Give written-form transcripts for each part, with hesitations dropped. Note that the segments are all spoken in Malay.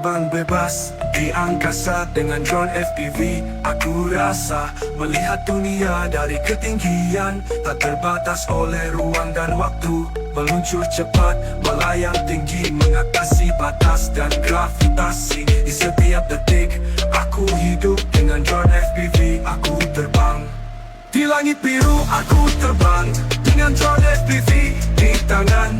Terbang bebas di angkasa dengan drone FPV. Aku rasa melihat dunia dari ketinggian, tak terbatas oleh ruang dan waktu. Meluncur cepat, melayang tinggi, mengatasi batas dan gravitasi. Di setiap detik, aku hidup dengan drone FPV. Aku terbang di langit biru, aku terbang dengan drone FPV di tangan,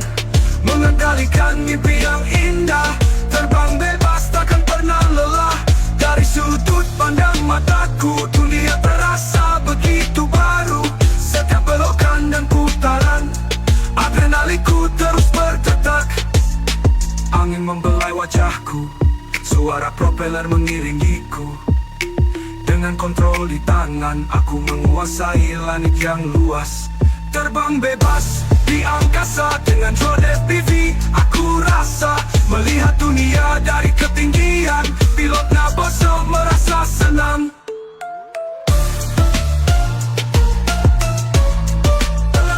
mengendalikan mimpi yang indah. Terbang bebas takkan pernah lelah. Dari sudut pandang mataku, dunia terasa begitu baru. Setiap belokan dan putaran, adrenalinku terus berdetak. Angin membelai wajahku, suara propeller mengiringiku. Dengan kontrol di tangan, aku menguasai langit yang luas. Terbang bebas di angkasa dengan drone FPV. Aku rasa melihat dunia dari ketinggian. Pilotnya bosan merasa senang.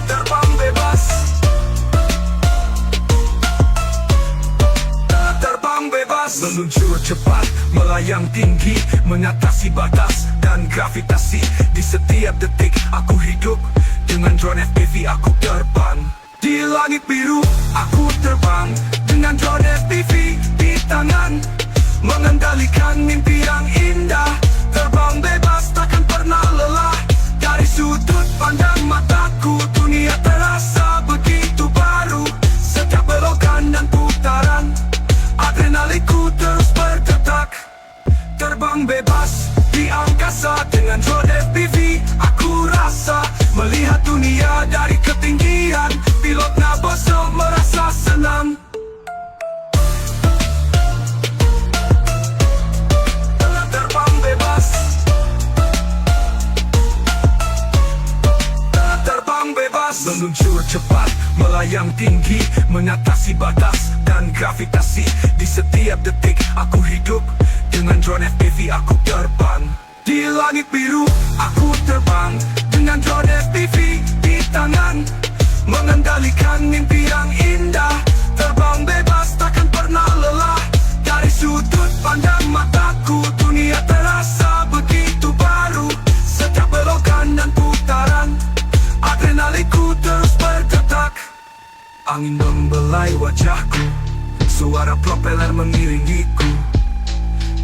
Terbang bebas, terbang bebas, meluncur cepat, melayang tinggi, mengatasi batas dan gravitasi. Di setiap detik aku hidup dengan drone FPV. Aku terbang di langit biru, aku terbang dengan drone FPV di tangan, mengendalikan mimpi yang indah. Terbang bebas takkan pernah lelah. Dari sudut pandang mataku, dunia terasa begitu baru. Setiap belokan dan putaran, adrenalinku terus berdetak. Terbang bebas di angkasa dengan drone FPV. Aku rasa melihat dunia dari ketinggian. Pilotnya bosan merasa senang. Terbang bebas, terbang bebas, meluncur cepat, melayang tinggi, mengatasi batas dan gravitasi. Di setiap detik aku hidup dengan drone FPV. Aku terbang di langit biru, aku terbang dengan drone FPV di tangan, mengendalikan mimpi yang indah. Terbang bebas takkan pernah lelah. Dari sudut pandang mataku, dunia terasa begitu baru. Setiap belokan dan putaran, adrenalinku terus berdetak. Angin membelai wajahku, suara propeller mengiringiku.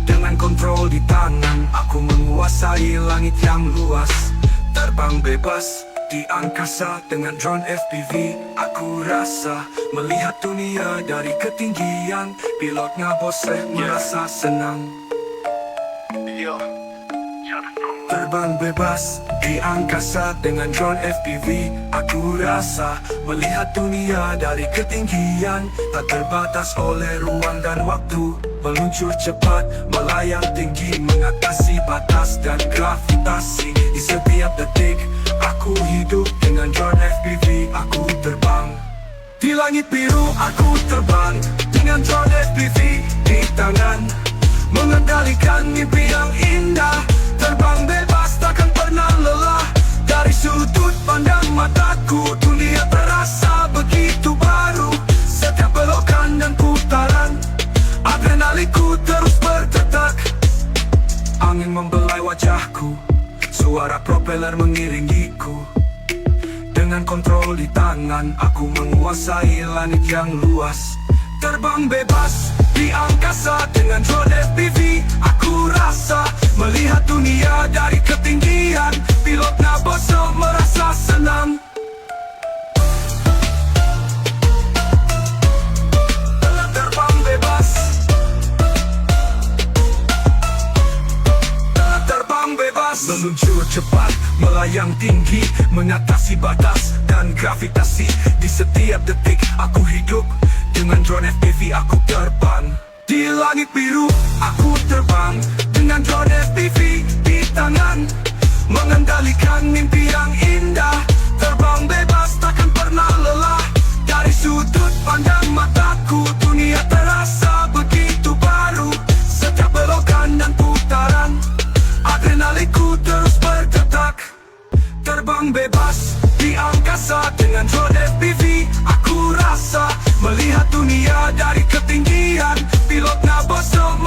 Dengan kontrol di tangan, aku menguasai langit yang luas. Terbang bebas di angkasa dengan drone FPV. Aku rasa melihat dunia dari ketinggian. Pilotnya bosan merasa senang. Terbang bebas di angkasa dengan drone FPV. Aku rasa melihat dunia dari ketinggian, tak terbatas oleh ruang dan waktu. Meluncur cepat, melayang tinggi, mengatasi batas dan gravitasi. Di setiap detik aku hidup dengan drone FPV. Aku terbang di langit biru, aku terbang dengan drone FPV di tangan, mengendalikan mimpi yang indah. Terbang bebas takkan pernah lelah. Dari sudut pandang mataku, dunia terasa begitu baru. Setiap belokan dan putaran, adrenalinku terus berdetak. Angin membelai wajahku, suara propeller mengiringiku. Dengan kontrol di tangan, aku menguasai langit yang luas. Terbang bebas di angkasa dengan drone FPV. Aku rasa melihat dunia dari ketinggian. Pilotnya bosan merasa senang. Terbang bebas, terbang bebas, meluncur cepat, melayang tinggi, mengatasi batas dan gravitasi. Di setiap detik aku hidup dengan drone FPV. Aku terbang di langit biru, aku terbang dengan drone FPV di tangan, mengendalikan mimpi yang indah. Terbang bebas takkan pernah lelah. Dari sudut pandang mataku, dunia terasa begitu baru. Setiap belokan dan putaran, adrenalinku terus berdetak. Terbang bebas di angkasa dengan drone FPV. Aku rasa melihat dunia dari ketinggian. Pilotnya bosan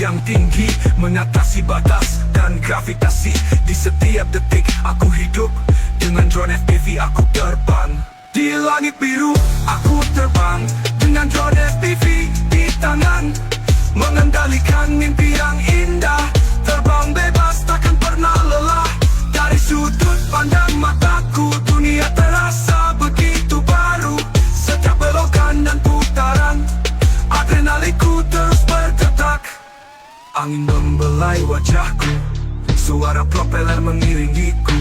melayang tinggi, mengatasi batas dan gravitasi. Di setiap detik aku hidup, dengan drone FPV aku terbang. Di langit biru aku terbang, dengan drone FPV di tangan, mengendalikan mimpi yang indah. Terbang bebas takkan pernah lelah, dari sudut pandang mataku dunia terasa begitu baru. Setiap belokan dan putaran, adrenalinku terus berdetak. Angin membelai wajahku, suara propeller mengiringiku.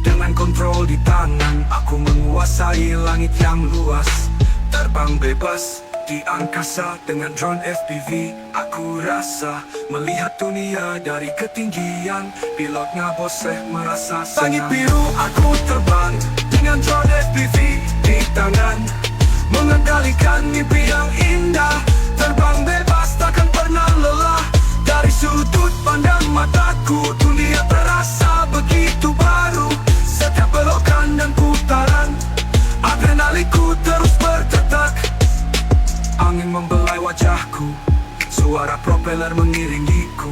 Dengan kontrol di tangan, aku menguasai langit yang luas. Terbang bebas di angkasa dengan drone FPV. Aku rasa melihat dunia dari ketinggian. Pilotnya boseh merasa senang. Langit biru aku terbang, dengan drone FPV di tangan, mengendalikan mimpi yang indah. Terbang bebas takkan pernah lelah, dari sudut pandang mataku dunia terasa begitu baru. Setiap belokan dan putaran, adrenalinku terus berdetak. Angin membelai wajahku, suara propeller mengiringiku.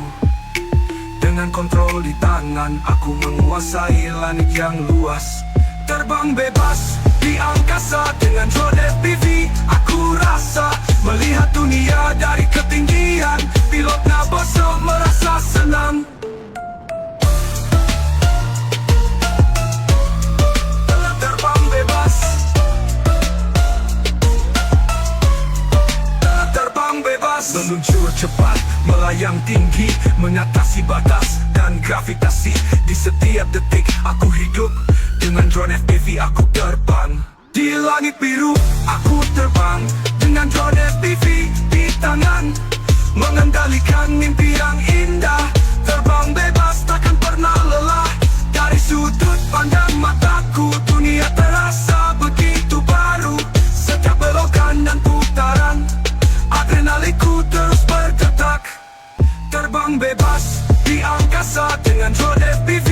Dengan kontrol di tangan, aku menguasai langit yang luas. Terbang bebas di angkasa dengan drone FPV. Aku rasa melihat dunia dari ketinggian. Pilotnya bosok merasa senang. Terbang bebas, terbang bebas, meluncur cepat, melayang tinggi, mengatasi batas dan gravitasi. Di setiap detik aku hidup, dengan drone FPV aku terbang. Di langit biru aku terbang, dengan drone FPV di tangan, mengendalikan mimpi yang indah. Terbang bebas takkan pernah lelah, dari sudut pandang mataku dunia terasa begitu baru. Setiap belokan dan putaran, adrenalinku terus berdetak. Terbang bebas di angkasa dengan drone FPV.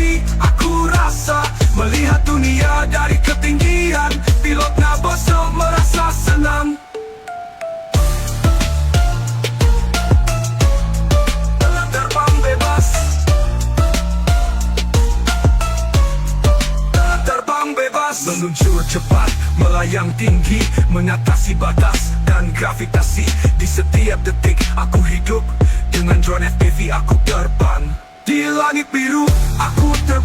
Aku rasa melihat dunia dari ketinggian. Pilotnya bosok merasa senang. Terbang bebas, terbang bebas, meluncur cepat, melayang tinggi, mengatasi batas dan gravitasi. Di setiap detik aku hidup, dengan drone FPV aku terbang. Di langit biru aku terbang.